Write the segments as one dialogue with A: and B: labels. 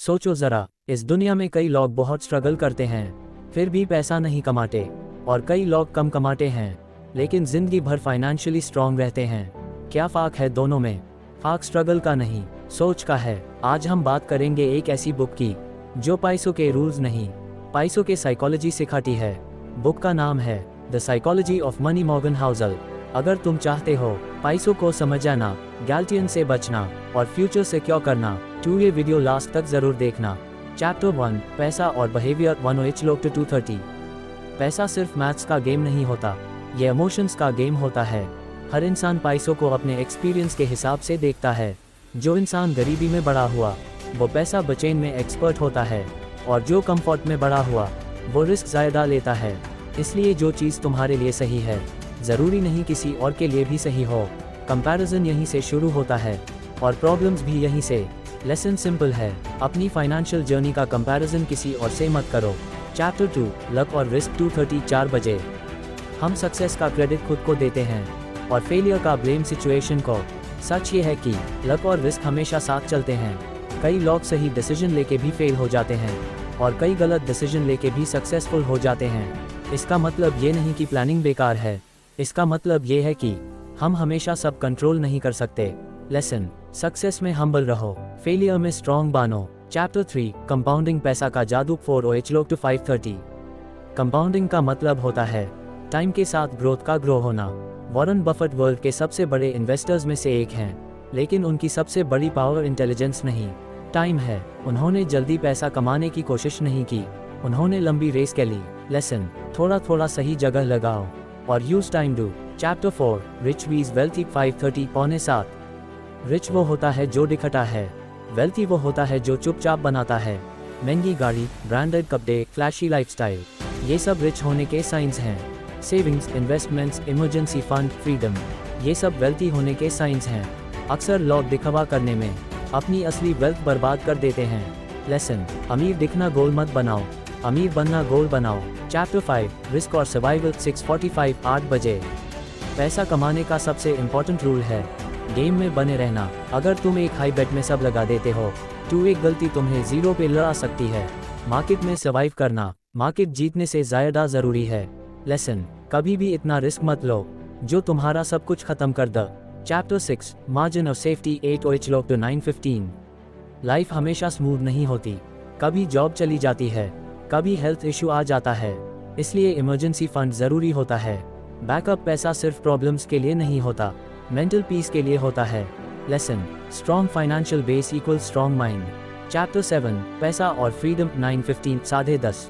A: सोचो जरा, इस दुनिया में कई लोग बहुत स्ट्रगल करते हैं, फिर भी पैसा नहीं कमाते, और कई लोग कम कमाते हैं, लेकिन जिंदगी भर फाइनेंशियली स्ट्रांग रहते हैं। क्या फ़र्क है दोनों में? फ़र्क स्ट्रगल का नहीं, सोच का है। आज हम बात करेंगे एक ऐसी बुक की, जो पैसों के रूल्स नहीं, पैसों के साइकोलॉजी सिखाती है। बुक का नाम है the psychology of money, Morgan Housel. अगर तुम चाहते हो पैसों को समझना, गैल्टियन से बचना और फ्यूचर सिक्योर करना, तो ये वीडियो लास्ट तक जरूर देखना। चैप्टर 1, पैसा और बिहेवियर 1H-230। पैसा सिर्फ मैथ्स का गेम नहीं होता, ये इमोशंस का गेम होता है। हर इंसान पैसों को अपने एक्सपीरियंस के हिसाब से देखता है। जो इंसान गरीबी में बड़ा हुआ, वो पैसा बचाने में एक्सपर्ट होता है, और जो कंफर्ट में बड़ा हुआ, वो रिस्क ज़्यादा लेता है। इसलिए जो चीज़ तुम्हारे लिए सही है, ज़रूरी नहीं किसी और के लिए भी सही हो। कंपैरिजन यहीं से शुरू होता है, और प्रॉब्लम्स भी यहीं से। लेसन सिंपल है, अपनी फाइनेंशियल जर्नी का कंपैरिजन किसी और से मत करो। चैप्टर 2, लक और रिस्क 2:30 4 बजे। हम सक्सेस का क्रेडिट खुद को देते हैं, और फेलियर का ब्लेम सिचुएशन को। सच ये है कि लक और रिस्क हमेशा साथ चलते हैं। कई लोग सही डिसीजन लेके भी फेल हो जाते हैं, और कई गलत डिसीजन लेके भी सक्सेसफुल हो जाते हैं। इसका मतलब ये नहीं कि प्लानिंग बेकार है, इसका मतलब ये है कि हम हमेशा सब कंट्रोल नहीं कर सकते। लेसन, सक्सेस में हम्बल रहो, फेलियर में स्ट्रॉन्ग बनो। चैप्टर 3, कंपाउंडिंग, पैसा का जादू 4H-530। कंपाउंडिंग का मतलब होता है टाइम के साथ ग्रोथ का ग्रो होना। वॉरेन बफेट वर्ल्ड के सबसे बड़े इन्वेस्टर्स में से एक हैं, लेकिन उनकी सबसे बड़ी पावर इंटेलिजेंस नहीं, टाइम है। उन्होंने जल्दी पैसा कमाने की कोशिश नहीं की, उन्होंने लंबी रेस के ली। लेसन, थोड़ा थोड़ा सही जगह लगाओ और use time do. Chapter 4, rich वीज वेल्थी 5:30 पौने 7। रिच वो होता है जो दिखता है, वेल्थी वो होता है जो चुपचाप बनाता है। महंगी गाड़ी, ब्रांडेड कपड़े, फ्लैशी लाइफस्टाइल, ये सब रिच होने के साइंस हैं। Savings, investments, emergency fund, freedom, ये सब वेल्थी होने के साइंस हैं। अक्सर लोग दिखावा करने में अपनी असली वेल्थ बर्बाद कर देते हैं। लेसन, अमीर दिखना गोल मत बनाओ, अमीर बनना गोल बनाओ। चैप्टर 5, रिस्क और सर्वाइवल 6:45 8 बजे। पैसा कमाने का सबसे इम्पोर्टेंट रूल है गेम में बने रहना। अगर तुम एक हाई बेट में सब लगा देते हो, तो एक गलती तुम्हें जीरो पे लड़ा सकती है। मार्केट में सर्वाइव करना मार्केट जीतने से ज़्यादा ज़रूरी है। लेसन, कभी भी इतना रिस्क मत लो जो तुम्हारा सब कुछ खत्म कर दे। Chapter 6, margin of safety 8H-9:15। Life हमेशा स्मूथ नहीं होती, कभी जॉब चली जाती है, कभी हेल्थ इशू आ जाता है, इसलिए इमरजेंसी फंड ज़रूरी होता है। बैकअप पैसा सिर्फ प्रॉब्लम्स के लिए नहीं होता, मेंटल पीस के लिए होता है। Lesson, strong financial base equal strong mind. Chapter 7, पैसा और फ्रीडम 9:15 10:30।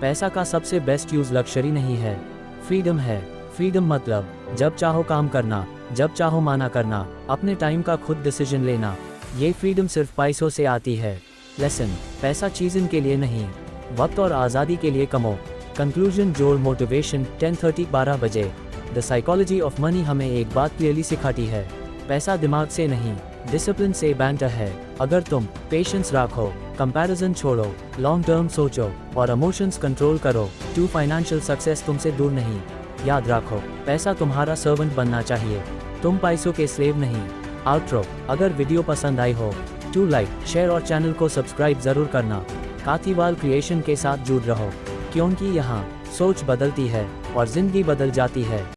A: पैसा का सबसे बेस्ट यूज़ लग्जरी नहीं है, फ्रीडम है। फ्रीडम मतलब जब चाहो काम करना, जब चाहो माना करना, अपने टाइम का खुद डिसीजन लेना। ये फ्रीडम सिर्फ पैसों से आती है। लेसन, पैसा चीज़न के लिए नहीं, वक्त और आज़ादी के लिए कमो। कंक्लूजन, जोड़, मोटिवेशन 10:30 12 बजे। द साइकोलॉजी ऑफ मनी हमें एक बात क्लियरली सिखाती है, पैसा दिमाग से नहीं, डिसिप्लिन से बैंटर है। अगर तुम पेशेंस रखो, कंपैरिजन छोड़ो, लॉन्ग टर्म सोचो और इमोशंस कंट्रोल करो, तो फाइनेंशियल सक्सेस तुमसे दूर नहीं। याद रखो, पैसा तुम्हारा सर्वेंट बनना चाहिए, तुम पैसों के स्लेव नहीं। आउट्रो, अगर वीडियो पसंद आई हो तो लाइक, शेयर और चैनल को सब्सक्राइब जरूर करना। काथीवाल क्रिएशन के साथ जुड़ रहो, क्योंकि यहाँ सोच बदलती है और जिंदगी बदल जाती है।